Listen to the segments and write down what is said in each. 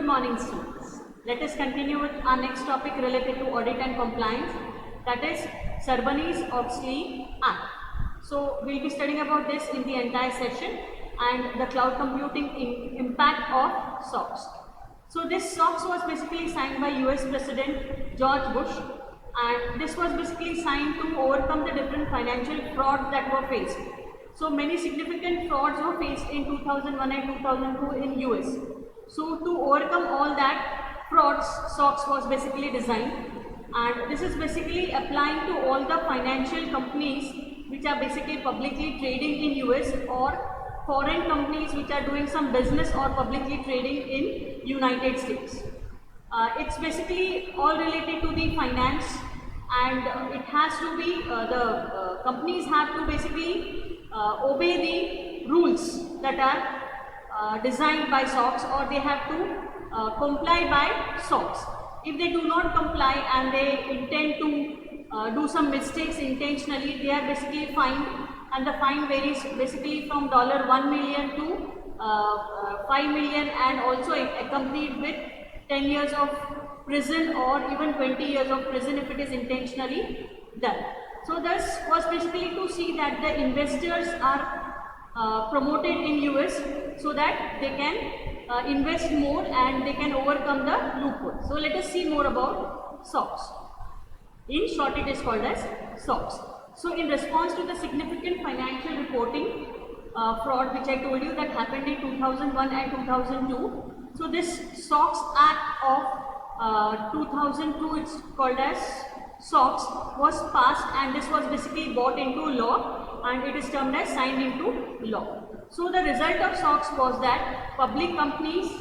Good morning, students. Let us continue with our next topic related to audit and compliance, that is Sarbanes-Oxley Act. So we'll be studying about this in the entire session and the cloud computing impact of SOX. So this SOX was basically signed by US President George Bush, and this was basically signed to overcome the different financial frauds that were faced. So many significant frauds were faced in 2001 and 2002 in US. So to overcome all that frauds, SOX was basically designed, and this is basically applying to all the financial companies which are basically publicly trading in US, or foreign companies which are doing some business or publicly trading in United States. It's basically all related to the finance, and it has to be the companies have to basically obey the rules that are designed by SOX, or they have to comply by SOX. If they do not comply and they intend to do some mistakes intentionally, they are basically fined, and the fine varies basically from $1 million to $5 million, and also accompanied with 10 years of prison or even 20 years of prison if it is intentionally done. So this was basically to see that the investors are promoted in US so that they can invest more and they can overcome the loophole. So let us see more about SOX. In short, it is called as SOX. So in response to the significant financial reporting fraud which I told you that happened in 2001 and 2002, so this SOX Act of 2002, it's called as SOX, was passed, and this was basically brought into law, and it is termed as signed into law. So the result of SOX was that public companies,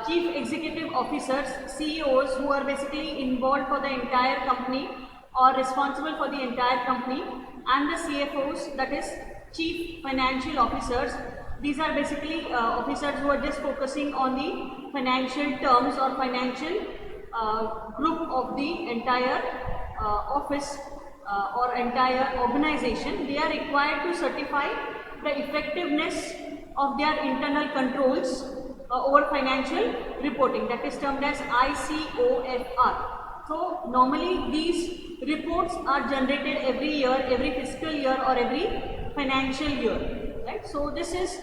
chief executive officers, CEOs who are basically involved for the entire company or responsible for the entire company, and the CFOs, that is chief financial officers. These are basically officers who are just focusing on the financial terms or financial group of the entire office or entire organization. They are required to certify the effectiveness of their internal controls over financial reporting, that is termed as ICOFR. So normally these reports are generated every year, every fiscal year or every financial year, right? So this is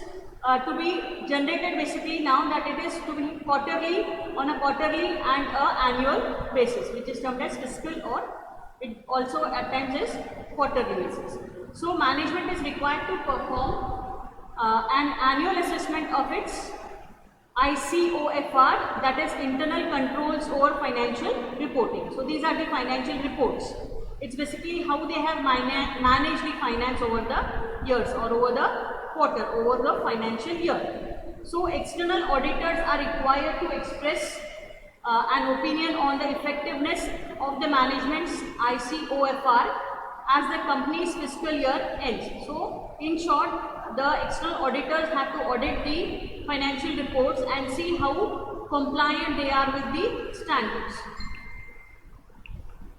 to be generated basically now that it is to be quarterly, on a quarterly and annual basis, which is termed as fiscal, or it also at times is quarterly basis. So management is required to perform an annual assessment of its ICOFR, that is internal controls over financial reporting. So these are the financial reports. It's basically how they have managed the finance over the years or over the quarter, over the financial year. So external auditors are required to express an opinion on the effectiveness of the management's ICOFR as the company's fiscal year ends. So in short, the external auditors have to audit the financial reports and see how compliant they are with the standards.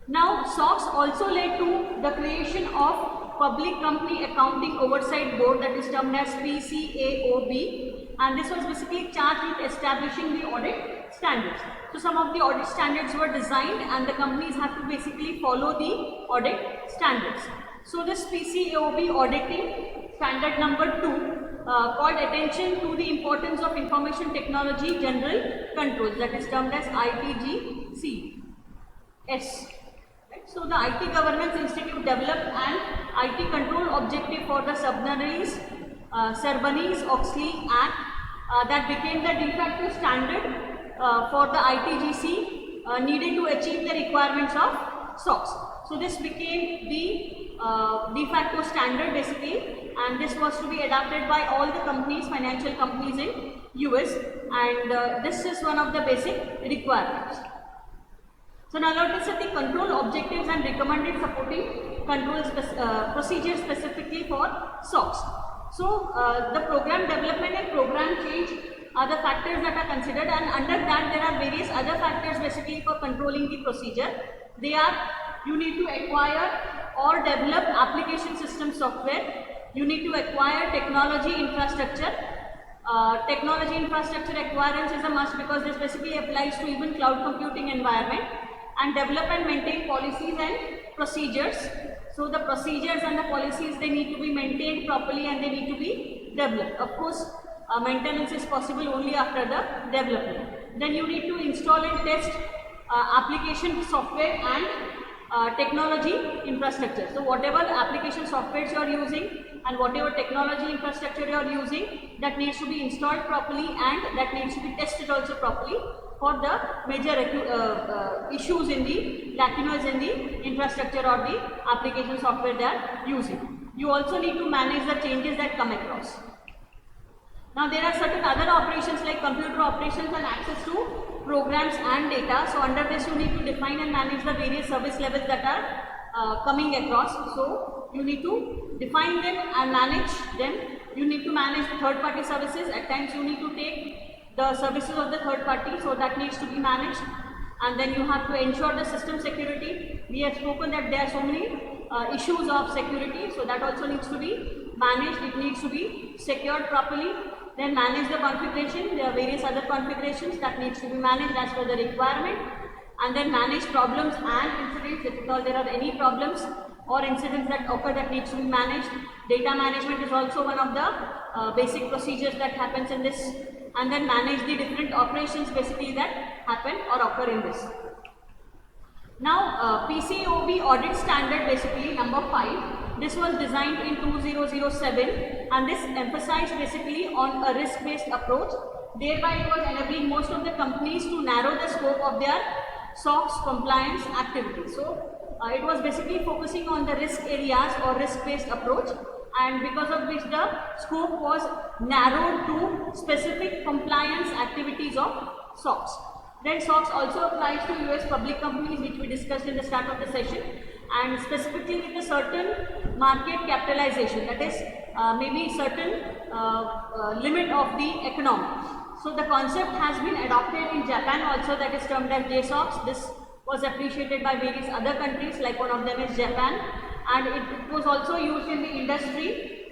Now, SOX also led to the creation of Public Company Accounting Oversight Board, that is termed as PCAOB, and this was basically charged with establishing the audit standards. So some of the audit standards were designed, and the companies have to basically follow the audit standards. So this PCAOB auditing standard number 2 called attention to the importance of information technology general controls, that is termed as ITGCS. So the IT Governance Institute developed an IT control objective for the Sarbanes-Oxley Act that became the de facto standard for the ITGC needed to achieve the requirements of SOX. So this became the de facto standard basically, and this was to be adopted by all the companies, financial companies in US, and this is one of the basic requirements. So now let us set the control objectives and recommended supporting control procedures specifically for SOX. So the program development and program change are the factors that are considered, and under that there are various other factors basically for controlling the procedure. They are, you need to acquire or develop application system software, you need to acquire technology infrastructure, Technology infrastructure acquirance is a must because this basically applies to even cloud computing environment. And develop and maintain policies and procedures. So the procedures and the policies, they need to be maintained properly and they need to be developed. Of course, maintenance is possible only after the development. Then you need to install and test application software and technology infrastructure. So whatever application softwares you are using and whatever technology infrastructure you are using, that needs to be installed properly and that needs to be tested also properly for the major issues in the lacunas in the infrastructure or the application software they are using. You also need to manage the changes that come across. Now there are certain other operations like computer operations and access to programs and data. So under this you need to define and manage the various service levels that are coming across. So you need to define them and manage them. You need to manage the third party services. At times you need to take the services of the third party, so that needs to be managed. And then you have to ensure the system security. We have spoken that there are so many issues of security, so that also needs to be managed. It needs to be secured properly. Then manage the configuration. There are various other configurations that needs to be managed as per the requirement. And then manage problems and incidents. If at all there are any problems or incidents that occur, that needs to be managed. Data management is also one of the basic procedures that happens in this. And then manage the different operations basically that happen or occur in this. Now PCAOB audit standard basically number 5, this was designed in 2007 and this emphasized basically on a risk based approach. Thereby it was enabling most of the companies to narrow the scope of their SOX compliance activities. So it was basically focusing on the risk areas or risk based approach, and because of which the scope was narrowed to specific compliance activities of SOX. Then SOX also applies to US public companies, which we discussed in the start of the session, and specifically with a certain market capitalization, that is maybe certain limit of the economy. So the concept has been adopted in Japan also, that is termed as JSOX. This was appreciated by various other countries, like one of them is Japan. And it was also used in the industry,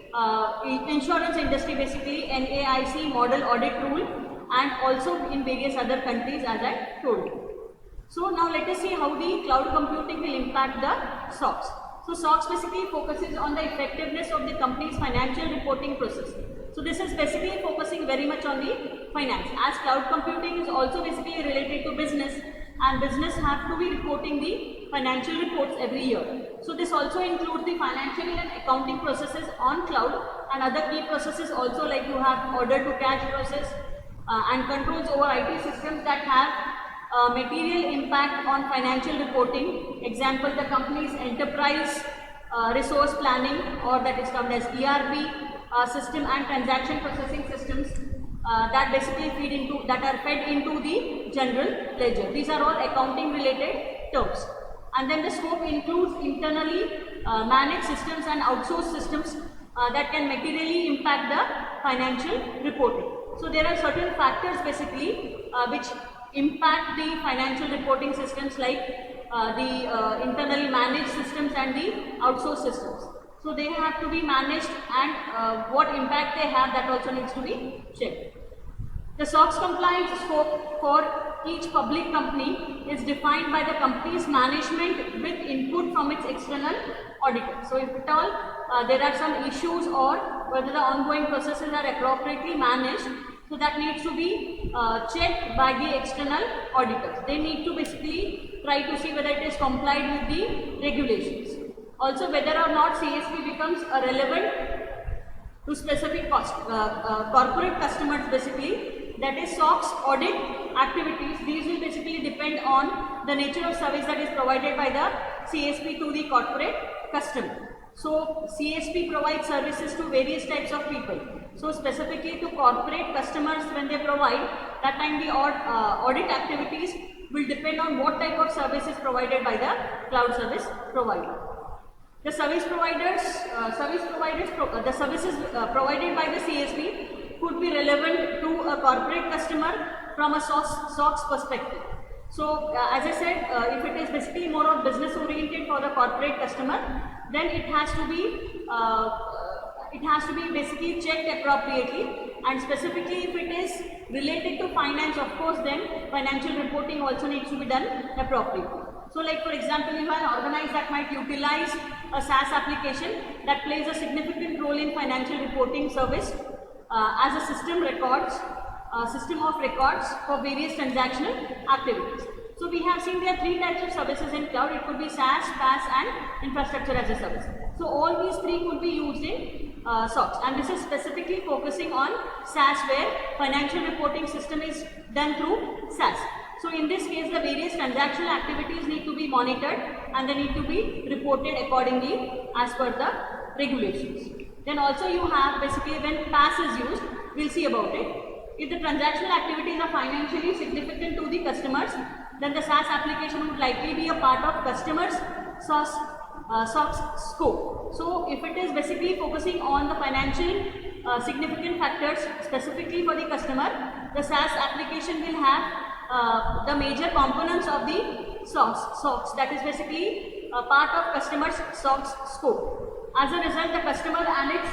insurance industry basically, NAIC model audit rule, and also in various other countries as I told you. So now let us see how the cloud computing will impact the SOX. So SOX basically focuses on the effectiveness of the company's financial reporting process. So this is basically focusing very much on the finance, as cloud computing is also basically related to business, and business have to be reporting the financial reports every year. So this also includes the financial and accounting processes on cloud and other key processes also, like you have order to cash process and controls over IT systems that have material impact on financial reporting. Example, the company's enterprise resource planning, or that is termed as ERP system, and transaction processing systems that basically are fed into the general ledger. These are all accounting related terms. And then the scope includes internally managed systems and outsourced systems that can materially impact the financial reporting. So there are certain factors basically which impact the financial reporting systems, like the internally managed systems and the outsourced systems. So they have to be managed, and what impact they have, that also needs to be checked. The SOX compliance scope for each public company is defined by the company's management with input from its external auditor. So if at all there are some issues, or whether the ongoing processes are appropriately managed, so that needs to be checked by the external auditors. They need to basically try to see whether it is complied with the regulations. Also, whether or not CSP becomes relevant to specific corporate customers basically, that is SOX audit activities. These will basically depend on the nature of service that is provided by the CSP to the corporate customer. So CSP provides services to various types of people. So specifically to corporate customers, when they provide, that time the audit activities will depend on what type of service is provided by the cloud service provider. The services provided by the CSP could be relevant to a corporate customer from a SOX perspective. So as I said, if it is basically more of business oriented for the corporate customer, then it has to be basically checked appropriately, and specifically if it is related to finance, of course, then financial reporting also needs to be done appropriately. So like for example, you have an organization that might utilize a SaaS application that plays a significant role in financial reporting service as a system of records for various transactional activities. So we have seen there are three types of services in cloud. It could be SaaS, PaaS and infrastructure as a service. So all these three could be used in SOX, and this is specifically focusing on SaaS where financial reporting system is done through SaaS. So in this case, the various transactional activities need to be monitored and they need to be reported accordingly as per the regulations. Then also you have basically when PaaS is used, we'll see about it. If the transactional activities are financially significant to the customers, then the SaaS application would likely be a part of customers' SOX scope. So if it is basically focusing on the financial significant factors specifically for the customer, the SaaS application will have the major components of the SOX, that is basically a part of customer's SOX scope. As a result, the customer and its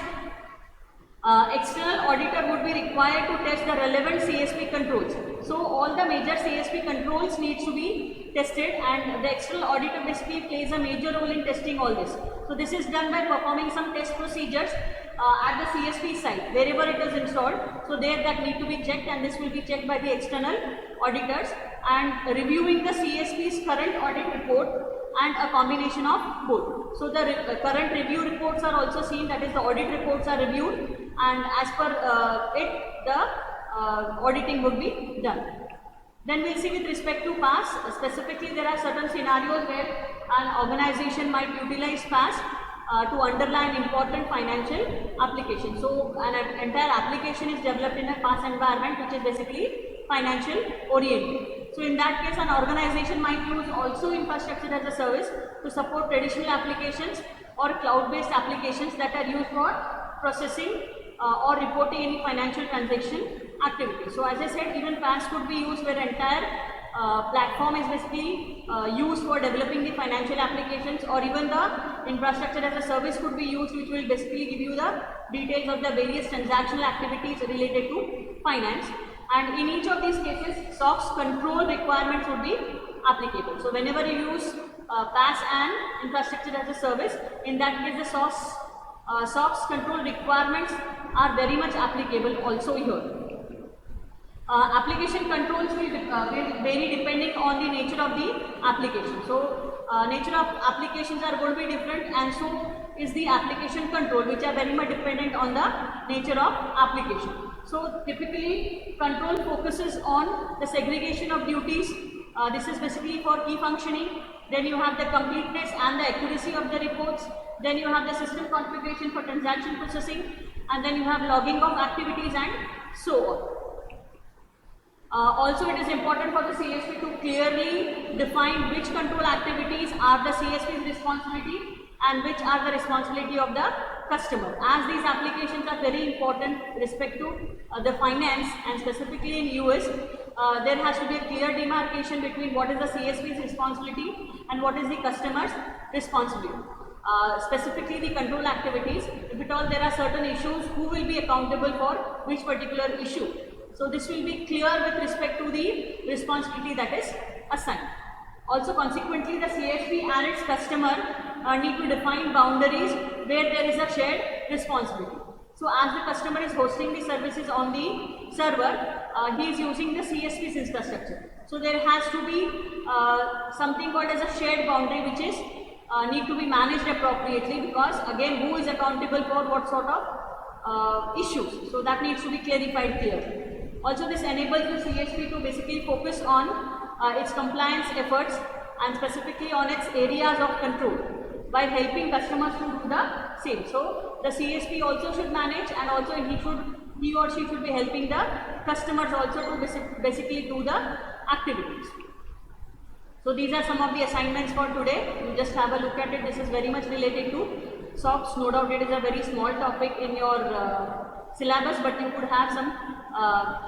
external auditor would be required to test the relevant CSP controls. So all the major CSP controls needs to be tested, and the external auditor basically plays a major role in testing all this. So this is done by performing some test procedures at the CSP site wherever it is installed. So there that need to be checked, and this will be checked by the external auditors, and reviewing the CSP's current audit report and a combination of both. So the current review reports are also seen, that is the audit reports are reviewed, and as per it the auditing would be done. Then we'll see with respect to PaaS, specifically there are certain scenarios where an organization might utilize PaaS to underline important financial application. So an entire application is developed in a PaaS environment which is basically financial oriented. So in that case, an organization might use also infrastructure as a service to support traditional applications or cloud-based applications that are used for processing or reporting any financial transaction activity. So as I said, even PaaS could be used where entire platform is basically used for developing the financial applications, or even the infrastructure as a service could be used, which will basically give you the details of the various transactional activities related to finance. And in each of these cases, SOX control requirements would be applicable. So whenever you use PaaS and infrastructure as a service, in that case the SOX control requirements are very much applicable also here. Application controls will vary depending on the nature of the application. So nature of applications are going to be different, and so is the application control, which are very much dependent on the nature of application. So typically control focuses on the segregation of duties. This is basically for key functioning. Then you have the completeness and the accuracy of the reports. Then you have the system configuration for transaction processing, and then you have logging of activities and so on. Also, it is important for the CSP to clearly define which control activities are the CSP's responsibility and which are the responsibility of the customer. As these applications are very important with respect to the finance, and specifically in US, there has to be a clear demarcation between what is the CSP's responsibility and what is the customer's responsibility. Specifically the control activities, if at all there are certain issues, who will be accountable for which particular issue. So this will be clear with respect to the responsibility that is assigned. Also consequently, the CSP and its customer need to define boundaries where there is a shared responsibility. So as the customer is hosting the services on the server, he is using the CSP's infrastructure. So there has to be something called as a shared boundary, which is need to be managed appropriately, because again, who is accountable for what sort of issues. So that needs to be clarified clearly. Also, this enables the CSP to basically focus on its compliance efforts and specifically on its areas of control, while helping customers to do the same. So the CSP also should manage, and also he or she should be helping the customers also to basically do the activities. So these are some of the assignments for today. You just have a look at it. This is very much related to SOX. No doubt it is a very small topic in your syllabus, but you could have some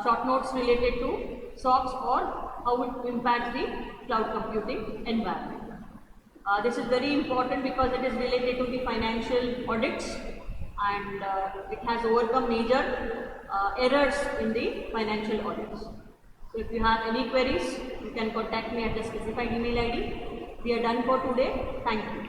short notes related to SOX or how it impacts the cloud computing environment. This is very important because it is related to the financial audits, and it has overcome major errors in the financial audits. So if you have any queries, you can contact me at the specified email ID. We are done for today. Thank you.